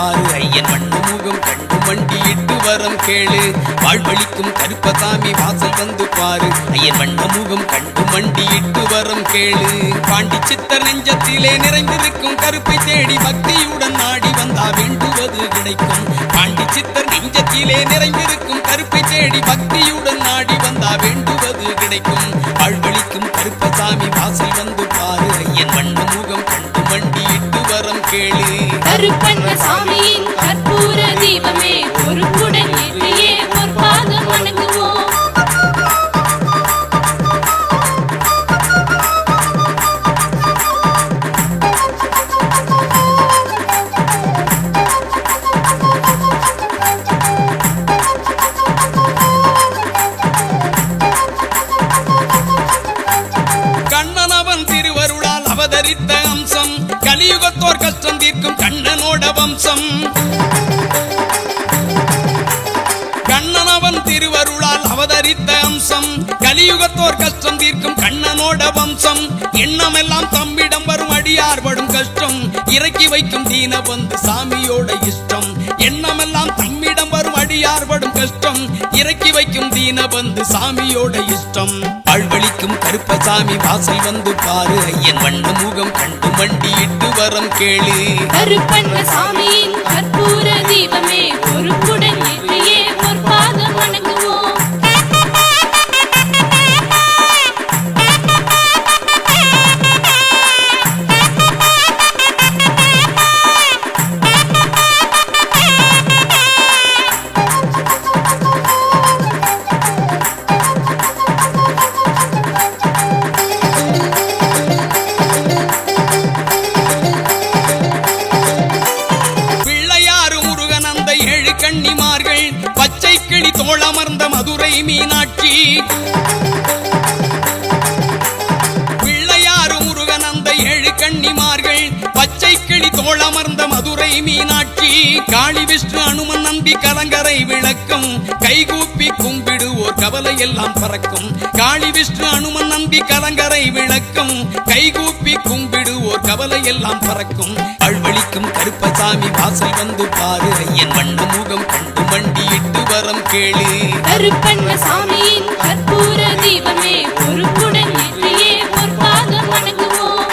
பாரு ஐயன் வண்ண முகம் கண்டு மண்டியிட்டு வரம் கேளு வாழ்வழிக்கும் கருப்பசாமி வாசல் வந்து பாரு ஐயன் வண்ண முகம் கண்டு மண்டியிட்டு வரம் கேளு பாண்டி சித்தர் நெஞ்சத்திலே நிறைந்திருக்கும் கருப்பை தேடி பக்தியுடன் நாடி வந்தா வேண்டுவது கிடைக்கும் பாண்டி சித்தர் நெஞ்சத்திலே நிறைந்திருக்கும் கருப்பை தேடி பக்தியுடன் நாடி வந்தா வேண்டுவது கிடைக்கும் வாழ்வழிக்கும் கருப்பசாமி வாசல் வந்து பாரு ஐயன் வண்ண முகம் கண்டு மண்டியிட்டு வரம் கேளு கருப்பண்ணசாமியின் கற்பூர தீபமே பொறுப்புடன் ஏற்றியே பொற்பாதம் வணங்குவோம் கண்ணனவன் திருவருளால் அவதரித்த அம்சம் கலியுகத்தோர் கஷ்டம் தீர்க்கும் கண்ணனோட வம்சம் கண்ணனவன் திருவருளால் அவதரித்த அம்சம் கலியுகத்தோர் கஷ்டம் தீர்க்கும் கண்ணனோட வம்சம் எண்ணமெல்லாம் தம்மிடம் வரும் அடியார் படும் கஷ்டம் இறக்கி வைக்கும் தீன வந்து சாமியோட இஷ்டம் எண்ணமெல்லாம் தம்மிடம் வரும் அடியார் படும் கஷ்டம் இறக்கி வைக்கும் தீன வந்து சாமியோட இஷ்டம் வாழ்வழிக்கும் கருப்பசாமி வாசல் வந்து பாரு ஐயன் வண்ண முகம் கண்டு மண்டியிட்டு வரம் கேளு கருப்பண்ணசாமியின் கற்பூர தீபமே பொறுப்புடன் ஏற்றியே பொற்பாதம் வணங்குவோம் கன்னிமார்கள் பச்சை கிளி தோளமர்ந்த மதுரை மீனாட்சி பிள்ளையாறு முருகன் அந்த 7 கன்னிமார்கள் பச்சை கிளி தோளமர்ந்த மதுரை மீனாட்சி காளி விஷ்ணு அனுமன் நம்பி கலங்கரை விளக்கம் கைகூப்பி கும்பிடுவோர் கவலை எல்லாம் பறக்கும் காளி விஷ்ணு அனுமன் நம்பி கலங்கரை விளக்கம் கைகூப்பி கும்பிடுவோர் கவலை எல்லாம் பறக்கும் வாழ்வழிக்கும் கருப்பசாமி வாசல் வந்து பாரு ஐயன் வண்ண முகம் கண்டு மண்டியிட்டு வரம் கேளு கருப்பண்ணசாமியின் கற்பூர தீபமே பொறுப்புடன் ஏற்றியே பொற்பாதம் வணங்குவோம்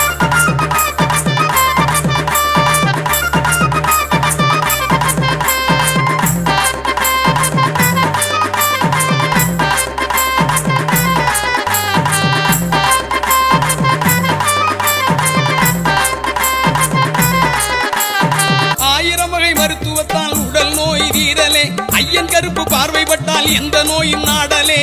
மருத்துவத்தால் உடல் நோய் தீரலே ஐயன் கருப்பு பார்வைப்பட்டால் எந்த நோயும் நாடலே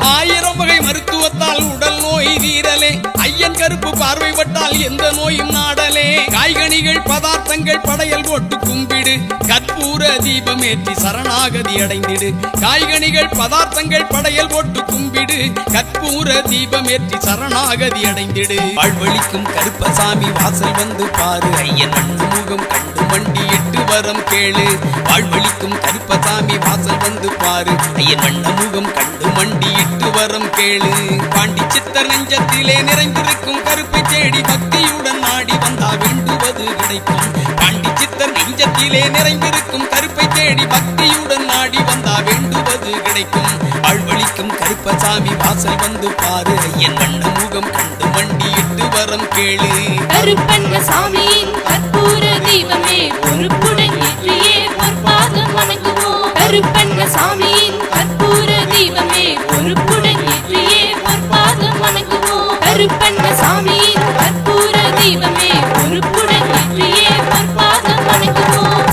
1000 வகை மருத்துவத்தால் உடல் நோய் தீரலே ஐயன் கருப்பு பார்வைப்பட்டால் எந்த நோயும் நாடலே காய்கனிகள் பதார்த்தங்கள் படையல் போட்டு கும்பிடு கற்பூர தீபமேற்றி சரணாகதி அடைந்திடு காய்கனிகள் பதார்த்தங்கள் படையல் போட்டு கும்பிடு கற்பூர தீபமேற்றி சரணாகதி அடைந்திடு வாழ்வழிக்கும் கருப்பசாமி வாசல் வந்து பாரு ஐயன் வண்ண முகம் கண்டு மண்டியிட்டு வரம் கேளு வாழ்வழிக்கும் கருப்பசாமி வாசல் வந்து பாரு ஐயன் வண்ண முகம் கண்டு மண்டியிட்டு வரம் கேளு பாண்டி சித்தர் நெஞ்சத்திலே நிறைந்திருக்கும் கருப்பை தேடி பக்தியுடன் நாடி வந்தா வேண்டுவது கிடைக்கும் பாண்டி சித்தர் நெஞ்சத்திலே நிறைந்திருக்கும் கருப்பை தேடி பக்தியுடன் நாடி வந்தா வேண்டுவது கிடைக்கும் வாழ்வழிக்கும் கருப்பசாமி வாசல் வந்து பாரு ஐயன் வண்ண முகம் கண்டு மண்டியிட்டு வரம் கேளு கருப்பண்ணசாமியின் கற்பூர தீபமே பொறுப்புடன் ஏற்றியே பொற்பாதம் வணங்குவோம் கருப்பண்ணசாமியின் கற்பூர தீபமே பொறுப்புடன் ஏற்றியே பொற்பாதம் வணங்குவோம் கருப்பண்ணசாமியின் கற்பூர தீபமே பொறுப்புடன் ஏற்றியே பொற்பாதம் வணங்குவோம்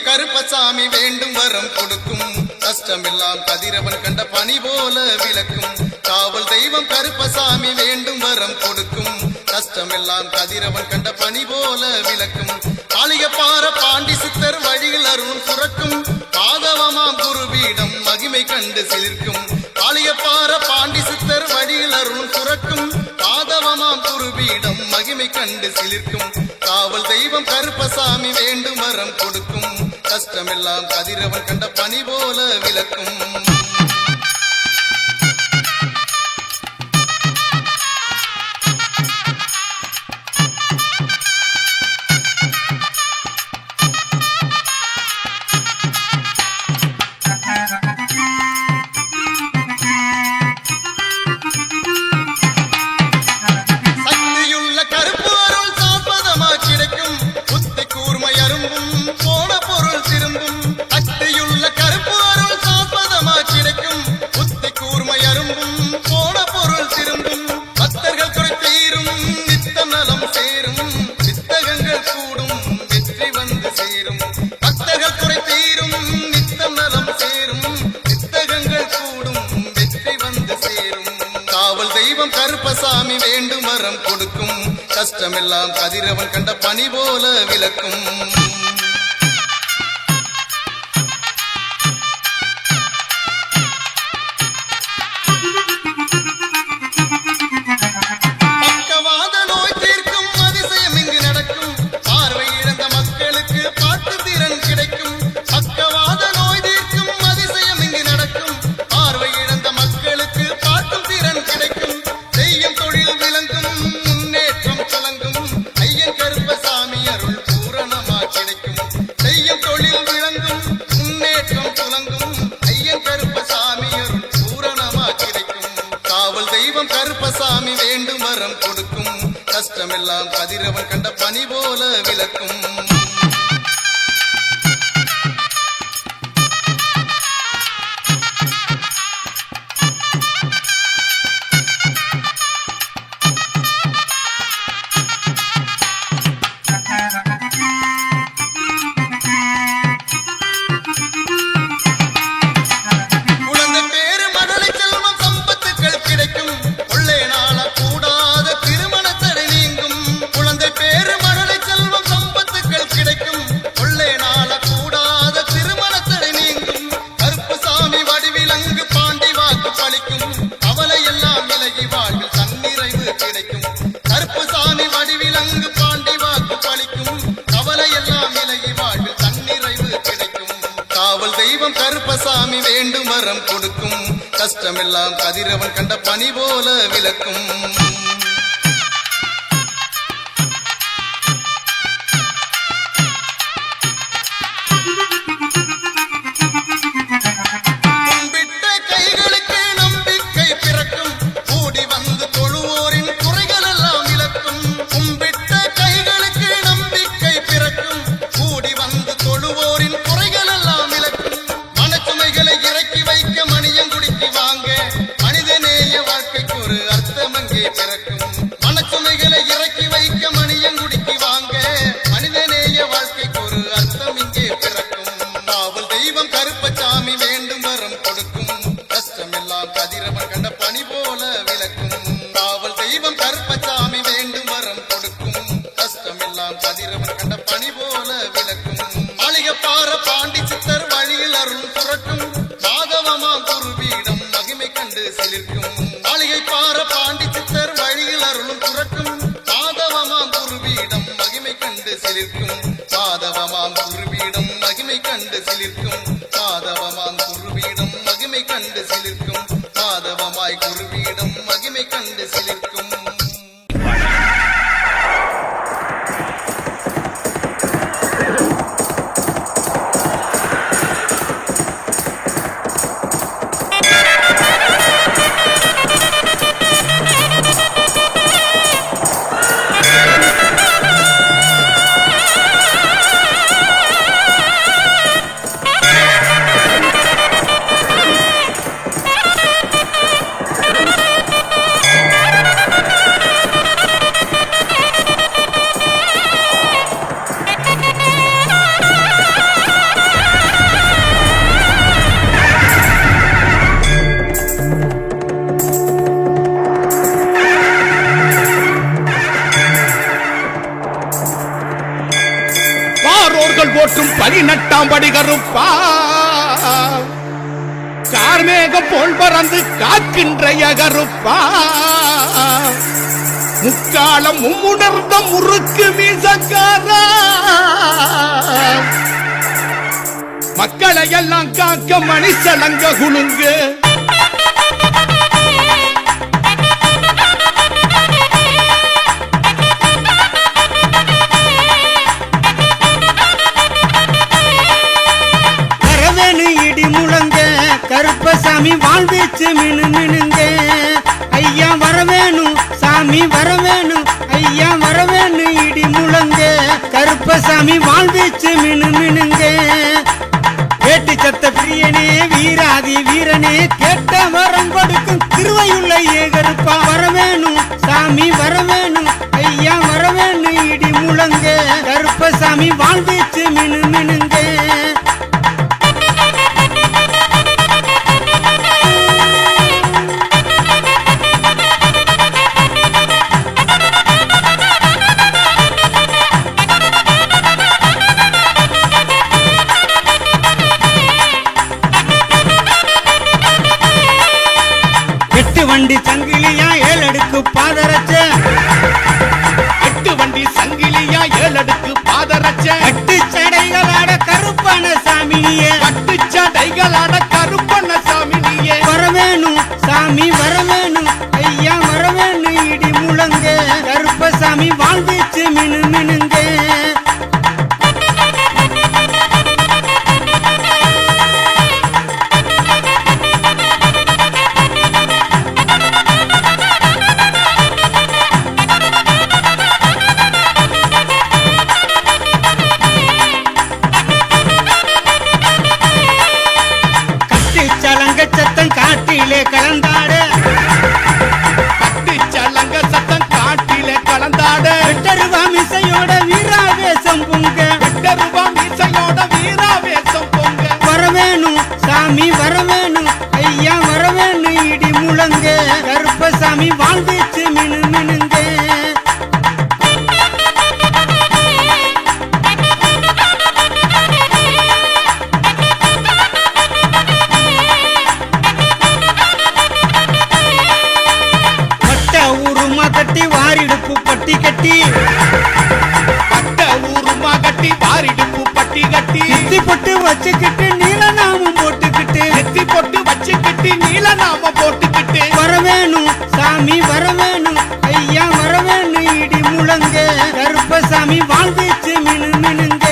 கருப்பசாமி வேண்டும் வரம் கொடுக்கும் கஷ்டமெல்லாம் கதிரவன் கண்ட பனி போல விளக்கும் காவல் தெய்வம் கருப்பசாமி வேண்டும் வரம் கொடுக்கும் கஷ்டமெல்லாம் கதிரவன் கண்ட பனி போல விளக்கும் காளிகப்பார பாண்டி சித்தர் வழியில் அருள் சுரக்கும் பாதவமாம் குருபீடம் மகிமை கண்டு சிலிர்க்கும் காளிகப்பார பாண்டி சித்தர் வழியில் அருள் சுரக்கும் பாதவ கண்டு சிலிர்க்கும் காவல் தெய்வம் கருப்பசாமி வேண்டும் வரம் கொடுக்கும் கஷ்டமெல்லாம் கதிரவன் கண்ட பனி போல விளக்கும் கருப்பசாமி வேண்டும் வரம் கொடுக்கும் கஷ்டமெல்லாம் கதிரவன் கண்ட பனி போல விளக்கும் பக்கவாத நோய் தீர்க்கும் அதிசயம் இங்கு நடக்கும் பார்வை இழந்த மக்களுக்கு பாட்டு திறன் கிடைக்கும் பக்கவாத நோய் தீர்க்கும் அதிசயம் இங்கு நடக்கும் பார்வை இழந்த மக்களுக்கு பாட்டும் திறன் கிடைக்கும் செய்யும் தொழில் விளங்கும் முன்னேற்றம் துலங்கும் ஐயன் கருப்பசாமி அருள் பூரணமா கிடைக்கும் செய்யும் தொழில் விளங்கும் முன்னேற்றம் துலங்கும் ஐயன் கருப்பசாமி அருள் பூரணமா கிடைக்கும் காவல் தெய்வம் கருப்பசாமி வேண்டும் வரம் கொடுக்கும் கஷ்டமெல்லாம் கதிரவன் கண்ட பனி போல விளக்கும் கருப்பசாமி வேண்டும் வரம் கொடுக்கும் கஷ்டமெல்லாம் கதிரவன் கண்ட பனி போல விளக்கும் கும்பிட்ட கைகளுக்கு நம்பிக்கை பிறக்கும் கூடி வந்து தொழுவோரின் குறைகள் எல்லாம் விளக்கும் கும்பிட்ட கைகளுக்கு நம்பிக்கை பிறக்கும் கூடி வந்து தொழுவோரின் குறைகள் எல்லாம் விளக்கும் இறக்கி வைக்க மணியம் குடிக்கு வாங்க மனிதநேய வாழ்க்கைக்கு ஒரு அர்த்தம் அங்கே பிறக்கும் மனச்சுமைகளை இறக்கி வைக்க மணியம் குடிக்கு வாங்க மனிதநேய வாழ்க்கைக்கு ஒரு அர்த்தம் இங்கே பிறக்கும் காவல் தெய்வம் கருப்பசாமி வேண்டும் வரம் கொடுக்கும் கஷ்டமெல்லாம் கதிரவன் கண்ட பனி போல விளக்கும் காவல் தெய்வம் கருப்பசாமி வேண்டும் வரம் கொடுக்கும் கஷ்டமெல்லாம் கதிரவன் கண்ட பனி போல விளக்கும் மாளிகைப்பாற பாண்டி சித்தர் வழியில் அருள் புரட்டும் குருபீடம் மகிமை கண்டு சிலிர்க்கும் மாளிகை பாற பாண்டி சித்தர் வழியில் அருளும் புரட்டும் மாதவமாம் குருபீடம் மகிமை கண்டு சிலிர்க்கும் மாதவமாம் குருபீடம் மகிமை கண்டு சிலிர்க்கும் மாதவமாம் குருபீடம் மகிமை கண்டு சிலிர்க்கும் மாதவமாய் குருபீடம் மகிமை கண்டு சிலிர்க்கும் போற்றும் 18ஆம் படி கருப்பா கார்மேகம் போல் பறந்து காக்கின்ற கருப்பா முக்காலம் மும்முணர்ந்த முறுக்கு மீசக்காரா மக்களை எல்லாம் காக்க மணிச்சலங்க குலுங்க வரவேணு இடி முழங்க கருப்பசாமி வாழ்வீச்சு மினு மினுங்க ஐயா வரவேணு சாமி வரவேணு ஐயா வரவேணு இடி முழங்க கருப்பசாமி வாழ்வீச்சு மினு மினுங்க கேட்டு சத்த பிரியனே வீராதி வீரனே கேட்ட வரம் கொடுக்கும் திருவையுள்ள ஏகருப்பா வரவேணு சாமி வரவேணு ஐயா வரவேணு இடி முழங்க கருப்பசாமி வாழ்வீச்சு மினு மினுங்க வண்டி சங்கிலியா ஏழடுக்கு பாதரச்ச எட்டு வண்டி சங்கிலியா ஏழடுக்கு பாதரச்ச கட்டு சடைகளாட கருப்பான சாமினியே கட்டு சடைகளாட கருப்பண்ண சாமினியே வரவேணு சாமி வரவேணு ஐயா வரவேணு இடி முழங்க கருப்பசாமி வாழ்வீச்சு மினு மினுங்க சத்தம் காட்டிலே கலந்தாடு கட்டு சலங்க சத்தம் காட்டிலே கலந்தாடு எட்டருவா மிசையோட வீராவேசம் பொங்க எட்டருவா மீசையோட வீராவேசம் பொங்க வரவேணு சாமி வரவேணு ஐயா வரவேணு இடி முழங்க கருப்பசாமி வாழ்வீச்சு மினு மினுங்க கட்டி வாரிடுப்பு பட்டி கட்டி பட்ட ஊருமா கட்டி வாரிடுப்பு பட்டி கட்டி நெத்தி பொட்டு வச்சுக்கிட்டு நீலநாமம் போட்டுக்கிட்டு நெத்தி பொட்டு வச்சுக்கிட்டு நீலநாம போட்டுக்கிட்டு வரவேணு சாமி வரவேணு ஐயா வரவேணு இடி முழங்க கருப்பசாமி வாழ்வீச்சு மினு மினுங்க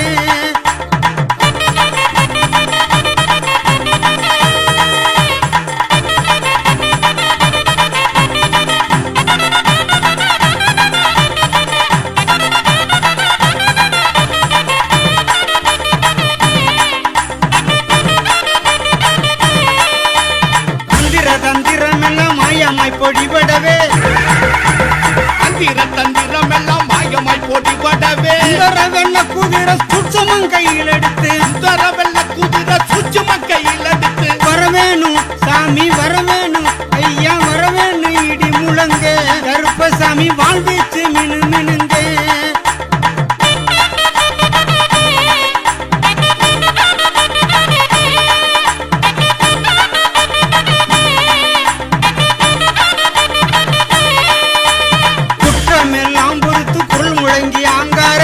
தந்திரமெல்லாம் மாயமாய் பொடிபடவே தந்திரம் எல்லாம் மாயமாய் போட்டிப்படவே வெள்ள குதிரை சுற்றமும் கையில் எடுத்து வெள்ள குதிரை சுச்சும கையில் எடுத்து வரவேணு சாமி வரவேணு ஐயா வரவேணு இடி முழங்க கருப்பசாமி வாழ்வீச்சு மினு மினுங்க குற்றமெல்லாம் பொறுத்து குரல் முழங்கி ஆங்கார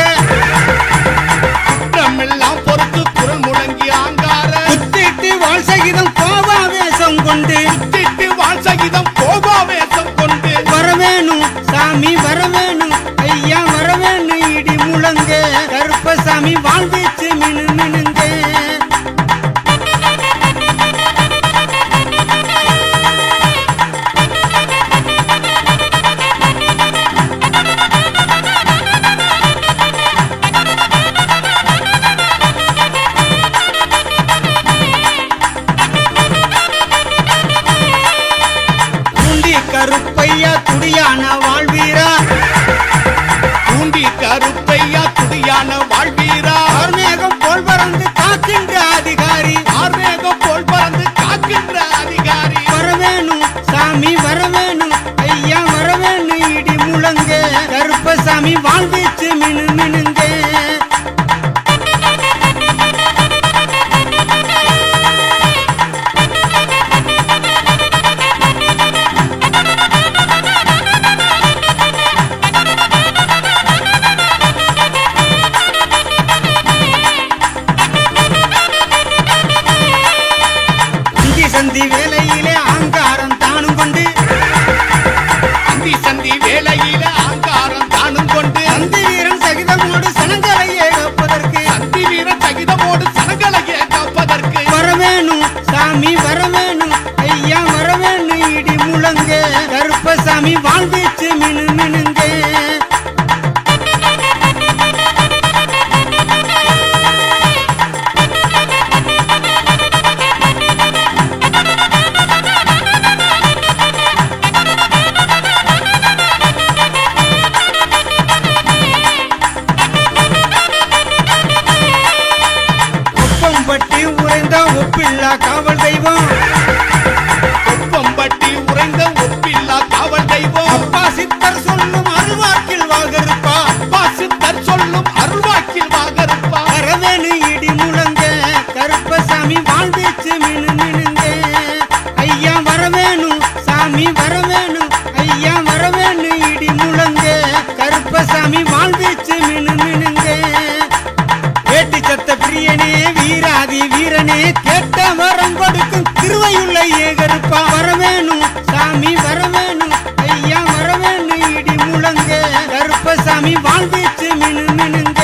குற்றமெல்லாம் பொறுத்து குரல் முழங்கி ஆங்கார குத்திட்டு வாழ் சகிதம் கோபாவேசம் கொண்டு திட்டு வாழ் சகிதம் கோபாவேசம் கொண்டு வரவேணு சாமி வரவேணு ஐயா வரவேணு இடி முழங்க கருப்பசாமி வாழ்வீச்சு மினு மினுங்க கருப்பையா துடியான வாழ்வீரா பூண்டி கருப்பையா துடியான வாழ்வீரா ஆர்மேகம் போல் பறந்து காக்கின்ற அதிகாரி ஆர்மேகம் போல் பறந்து காக்கின்ற அதிகாரி வரவேணு சாமி வரவேணு ஐயா வரவேணு இடி முழங்க கருப்பசாமி வாழ்வீச்சு மினு மினுங்க மினுங்க கருப்பசாமி வாழ்வீச்சு மினு மினுங்க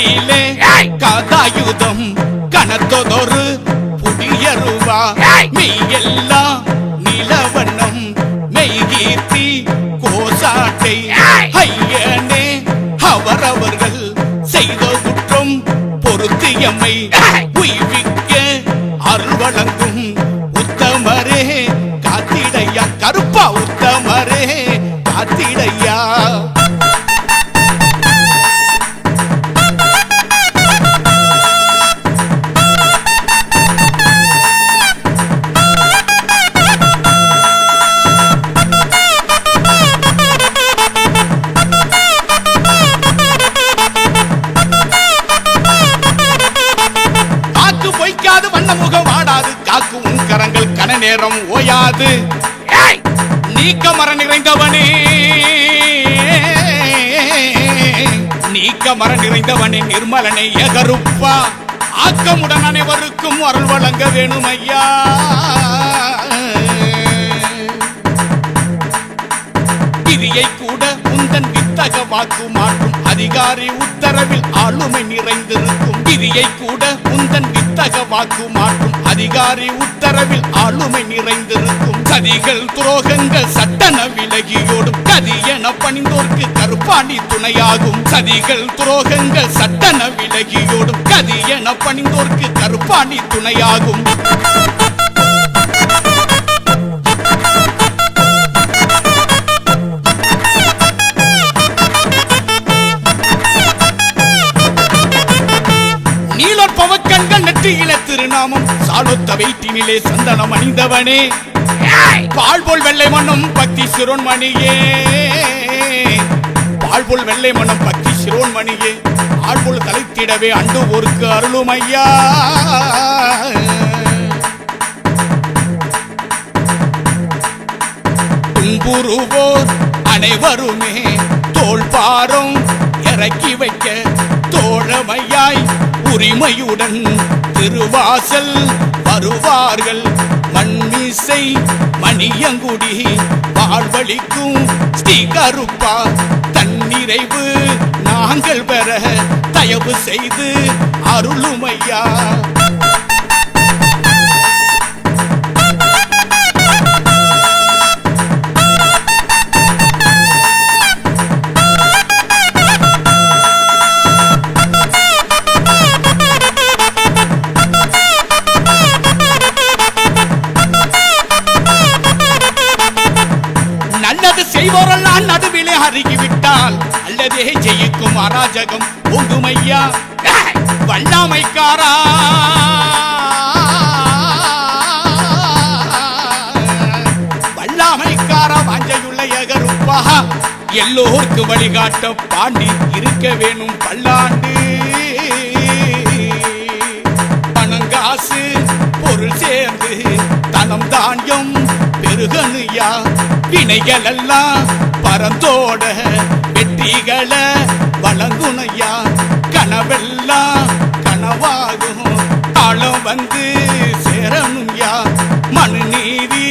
கையிலே கதாயுதம் கனத்ததொரு புதியருவா மெய்யெல்லாம் நிலவண்ணம் மெய்கீர்த்தி கோசாட்டை ஐயனே அவரவர்கள் செய்த குற்றம் பொருத்தியம்மை உய்விக்க அருள் வழங்கும் உத்தமரே காத்திடையா கருப்பா உத்தமரே காத்திடையா நேரம் ஓயாது நீக்கமர நிறைந்தவனே நீக்கமர நிறைந்தவனே நிர்மலனை எகருப்பா ஆக்கமுடன் அனைவருக்கும் அருள் வழங்க வேணும் ஐயா விதியை கூட உந்தன் வித்தக வாக்கு மாற்றும் அதிகாரி உத்தரவில் ஆளுமை நிறைந்திருக்கும் விதியை கூட உந்தன் வித்தக வாக்கு மாற்றும் அதிகாரி உத்தரவில் ஆளுமை நிறைந்திருக்கும் சதிகள் துரோகங்கள் சட்டன விலகியோடும் கதியென பணிந்தோர்க்கு கருப்பாணி துணையாகும் சதிகள் துரோகங்கள் சட்டன விலகியோடும் கதியென பணிந்தோர்க்கு கருப்பாணி துணையாகும் நெற்றியில திருநாமம் சாலொத்த வைத்தினிலே சந்தனம் அணிந்தவனே பால்போல் வெள்ளை மண்ணும் பக்தி சிரோன்மணியே பால்போல் வெள்ளை மண்ணும் பக்தி சிரோன்மணியே ஆள்போல் தலைத்திடவே அண்டு ஊருக்கு அருளும் ஐயா துன்புறுவோர் அனைவருமே தோள் பாரம் இறக்கி வைக்க தோழமையாய் உரிமையுடன் திருவாசல் வருவார்கள் மண்மிசை மணியங்குடி வாழ்வழிக்கும் ஸ்ரீ கருப்பா தன்னிறைவு நாங்கள் பெற தயவு செய்து அருளுமையா செய்வோரெல்லாம் நடுவிலே அருகிவிட்டால் அல்லதே ஜெயிக்கும் அராஜகம் ஓங்குமையா வல்லாமைக்காரா வல்லாமைக்காரா வாஞ்சையுள்ள எகருப்பா எல்லோருக்கு வழிகாட்ட பாண்டி இருக்க வேணும் பல்லாண்டு பணங்காசு பொருள் சேர்ந்து தனம் தானியம் பெருகனுயா வினைகள் எல்லாம் பரந்தோட வெற்றிகளை வழங்குனையா கனவெல்லாம் கனவாகும் காலம் வந்து சேரணும்யா மனு நீதி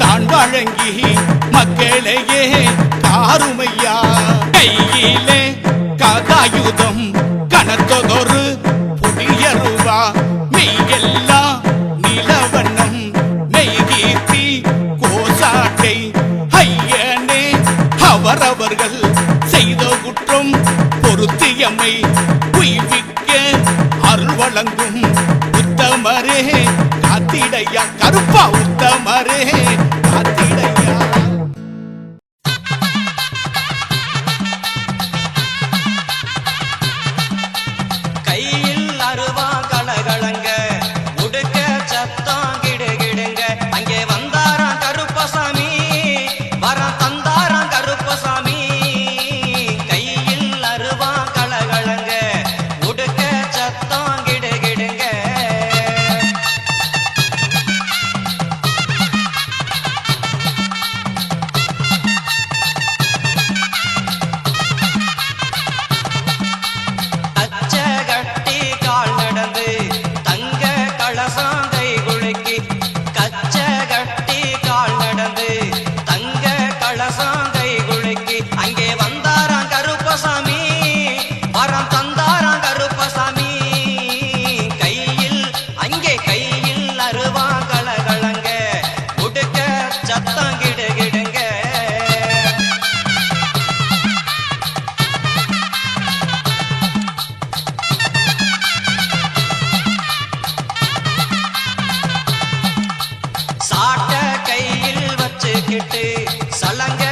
தான் வழங்கி மக்களையே காருமையா கையிலே கதாயுதம் கனத்ததொரு புதியருவா மெய்யெல்லாம் நிலவண்ணம் மெய்கீர்த்தி கோசாட்டை ஐயனே அவரவர்கள் செய்த குற்றம் பொருத்தியம்மை உய்விக்க அருள் வழங்கும் உத்தமரே காத்திடையா கருப்பா உத்தமரே காத்திடையா கையில் அருவா கலகலங்க உடுக்க சத்தம் கிடுகிடுங்க அங்கே வந்தாராம் கருப்பசாமி வர தந்தாராம் கருப்பசாமி கையில் அருவா கலகலங்க உடுக்க சத்தம் கிடுகிடுங்க வச்சுக்கிட்டு சலங்க